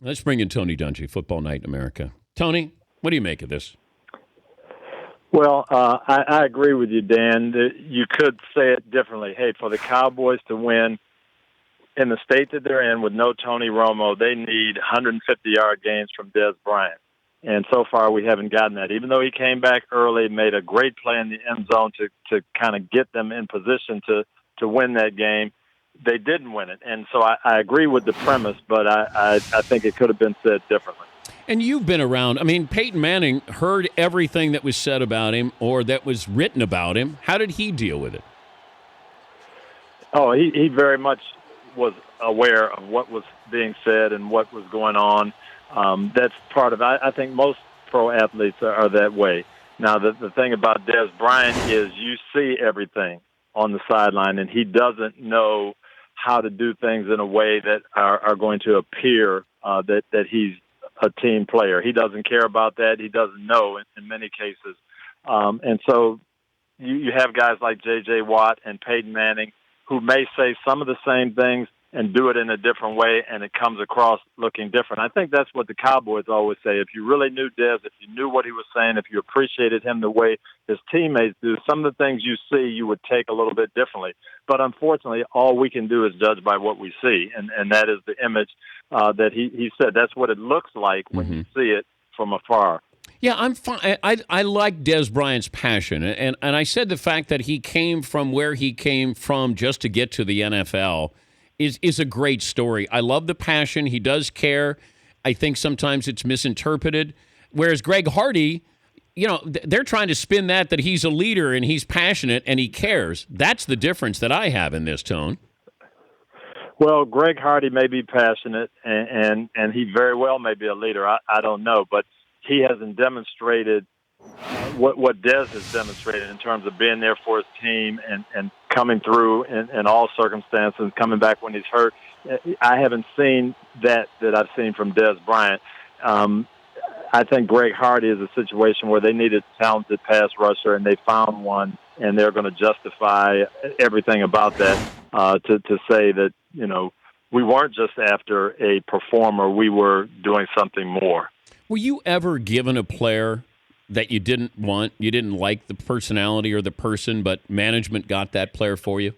Let's bring in Tony Dungy, Football Night in America. Tony, what do you make of this? Well, I agree with you, Dan. You could say it differently. Hey, for the Cowboys to win in the state that they're in with no Tony Romo, they need 150-yard gains from Dez Bryant. And so far we haven't gotten that. Even though he came back early, made a great play in the end zone to kind of get them in position to win that game, they didn't win it. And so I agree with the premise, but I think it could have been said differently. And you've been around. I mean, Peyton Manning heard everything that was said about him or that was written about him. How did he deal with it? Oh, he very much was aware of what was being said and what was going on. That's part of it. I think most pro athletes are that way. Now, the thing about Dez Bryant is you see everything on the sideline, and he doesn't know how to do things in a way that are going to appear that he's a team player. He doesn't care about that. He doesn't know in many cases. And so you have guys like J.J. Watt and Peyton Manning who may say some of the same things and do it in a different way, and it comes across looking different. I think that's what the Cowboys always say. If you really knew Dez, if you knew what he was saying, if you appreciated him the way his teammates do, some of the things you see you would take a little bit differently. But unfortunately, all we can do is judge by what we see, and that is the image that he said. That's what it looks like when you see it from afar. Yeah, I'm fine. I like Dez Bryant's passion, and I said the fact that he came from where he came from just to get to the NFL is a great story. I love the passion. He does care. I think sometimes it's misinterpreted. Whereas Greg Hardy, they're trying to spin that he's a leader and he's passionate and he cares. That's the difference that I have in this, Tone. Well, Greg Hardy may be passionate, and he very well may be a leader. I don't know, but he hasn't demonstrated what Dez has demonstrated in terms of being there for his team and coming through in all circumstances, coming back when he's hurt. I haven't seen that I've seen from Dez Bryant. I think Greg Hardy is a situation where they needed a talented pass rusher, and they found one, and they're going to justify everything about that to say that, we weren't just after a performer, we were doing something more. Were you ever given a player that you didn't want, you didn't like the personality or the person, but management got that player for you?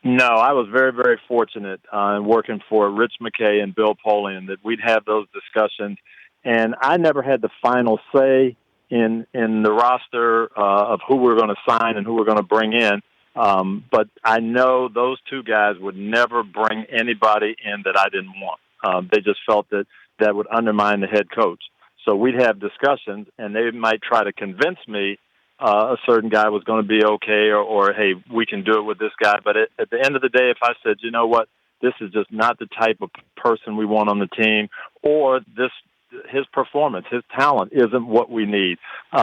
No, I was very, very fortunate in working for Rich McKay and Bill Polian that we'd have those discussions, and I never had the final say in the roster of who we're going to sign and who we're going to bring in. But I know those two guys would never bring anybody in that I didn't want. They just felt that would undermine the head coach. So we'd have discussions, and they might try to convince me a certain guy was going to be okay, or hey, we can do it with this guy. But at the end of the day, if I said, you know what, this is just not the type of person we want on the team, or his performance, his talent isn't what we need,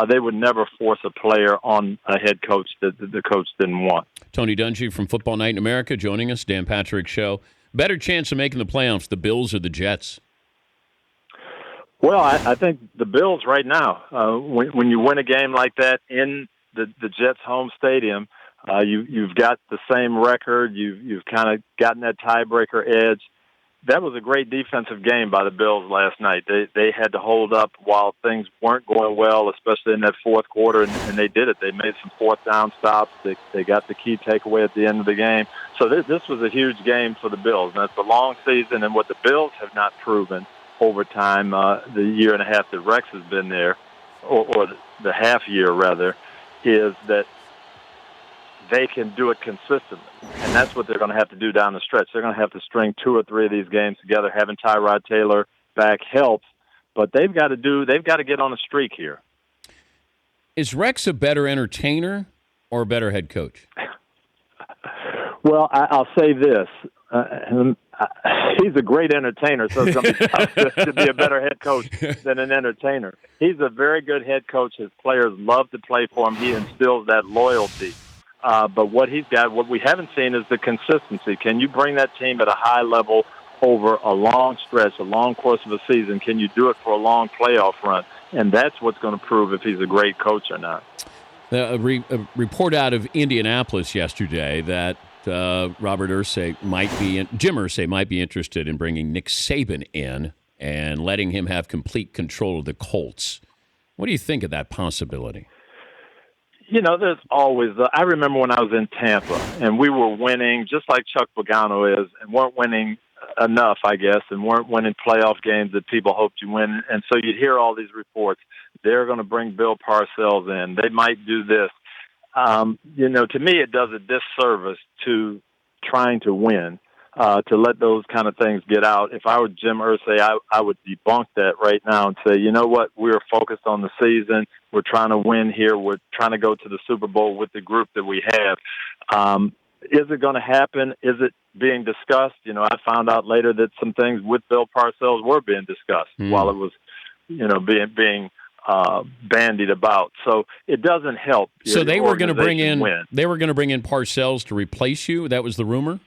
they would never force a player on a head coach that the coach didn't want. Tony Dungy from Football Night in America joining us, Dan Patrick Show. Better chance of making the playoffs, the Bills or the Jets? Well, I think the Bills right now, when you win a game like that in the Jets' home stadium, you've got the same record. You've kind of gotten that tiebreaker edge. That was a great defensive game by the Bills last night. They had to hold up while things weren't going well, especially in that fourth quarter, and they did it. They made some fourth down stops. They got the key takeaway at the end of the game. So this was a huge game for the Bills. And it's a long season, and what the Bills have not proven over time, the year and a half that Rex has been there, or the half year rather, is that they can do it consistently. And that's what they're going to have to do down the stretch. They're going to have to string 2 or 3 of these games together. Having Tyrod Taylor back helps, but they've got to get on a streak here. Is Rex a better entertainer or a better head coach? Well, I'll say this. He's a great entertainer, so it's going to be tough to be a better head coach than an entertainer. He's a very good head coach. His players love to play for him. He instills that loyalty. But what we haven't seen is the consistency. Can you bring that team at a high level over a long stretch, a long course of a season? Can you do it for a long playoff run? And that's what's going to prove if he's a great coach or not. A report out of Indianapolis yesterday that Jim Irsay might be interested in bringing Nick Saban in and letting him have complete control of the Colts. What do you think of that possibility? There's always I remember when I was in Tampa and we were winning just like Chuck Pagano is and weren't winning enough, I guess, and weren't winning playoff games that people hoped you win. And so you'd hear all these reports. They're going to bring Bill Parcells in. They might do this. To me, it does a disservice to trying to win, to let those kind of things get out. If I were Jim Irsay, I would debunk that right now and say, you know what, we're focused on the season. We're trying to win here. We're trying to go to the Super Bowl with the group that we have. Is it going to happen? Is it being discussed? I found out later that some things with Bill Parcells were being discussed while it was, being bandied about. So it doesn't help. So they were going to bring in win. They were going to bring in Parcells to replace you. That was the rumor.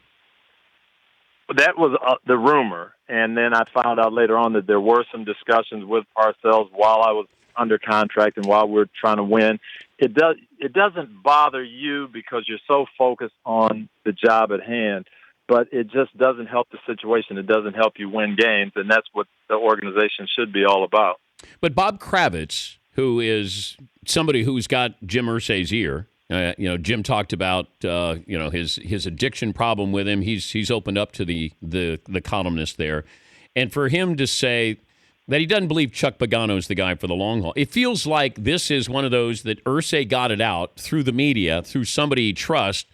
That was the rumor, and then I found out later on that there were some discussions with Parcells while I was under contract and while we're trying to win. It doesn't bother you because you're so focused on the job at hand, but it just doesn't help the situation. It doesn't help you win games, and that's what the organization should be all about. But Bob Kravitz, who is somebody who's got Jim Irsay's ear, Jim talked about his addiction problem with him. He's opened up to the columnist there, and for him to say that he doesn't believe Chuck Pagano is the guy for the long haul, it feels like this is one of those that Irsay got it out through the media, through somebody he trusts,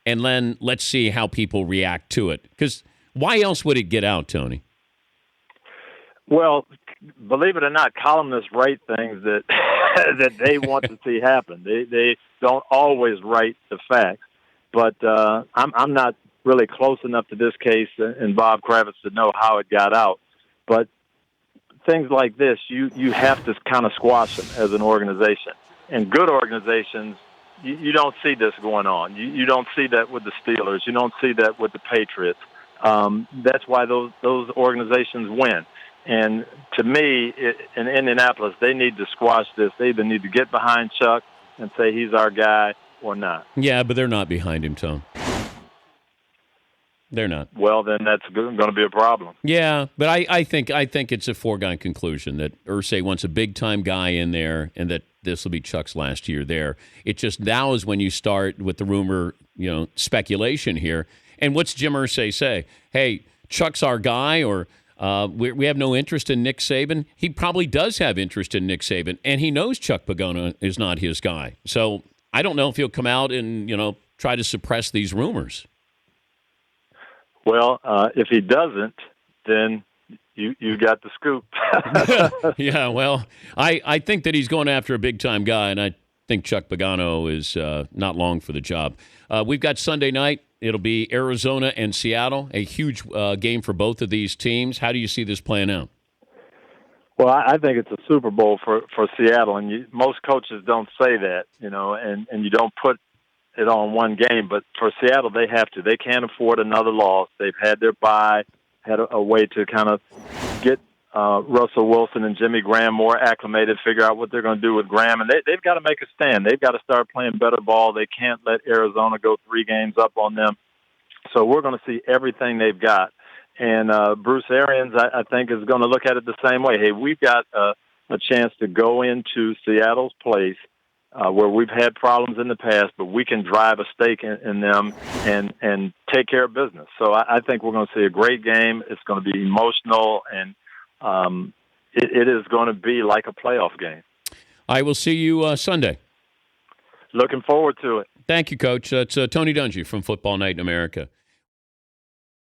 and then let's see how people react to it. Because why else would it get out, Tony? Well, believe it or not, columnists write things that that they want to see happen. They don't always write the facts, but I'm not really close enough to this case and Bob Kravitz to know how it got out. But things like this, you have to kind of squash them as an organization. And good organizations, you don't see this going on. You don't see that with the Steelers. You don't see that with the Patriots. That's why those organizations win. And to me, in Indianapolis, they need to squash this. They either need to get behind Chuck and say he's our guy or not. Yeah, but they're not behind him, Tom. They're not. Well, then that's going to be a problem. Yeah, but I think it's a foregone conclusion that Irsay wants a big-time guy in there and that this will be Chuck's last year there. It just now is when you start with the rumor, speculation here. And what's Jim Irsay say? Hey, Chuck's our guy, or we have no interest in Nick Saban. He probably does have interest in Nick Saban, and he knows Chuck Pagano is not his guy. So I don't know if he'll come out and, try to suppress these rumors. Well, if he doesn't, then you got the scoop. Yeah, well, I think that he's going after a big-time guy, and I think Chuck Pagano is not long for the job. We've got Sunday night. It'll be Arizona and Seattle, a huge game for both of these teams. How do you see this playing out? Well, I think it's a Super Bowl for Seattle, and most coaches don't say that, and you don't put it on one game. But for Seattle, they have to. They can't afford another loss. They've had their bye, had a way to kind of get Russell Wilson and Jimmy Graham more acclimated, figure out what they're going to do with Graham. And they've got to make a stand. They've got to start playing better ball. They can't let Arizona go 3 games up on them. So we're going to see everything they've got. And Bruce Arians, I think, is going to look at it the same way. Hey, we've got a chance to go into Seattle's place where we've had problems in the past, but we can drive a stake in them and take care of business. So I think we're going to see a great game. It's going to be emotional, and it is going to be like a playoff game. I will see you Sunday. Looking forward to it. Thank you, Coach. It's Tony Dungy from Football Night in America.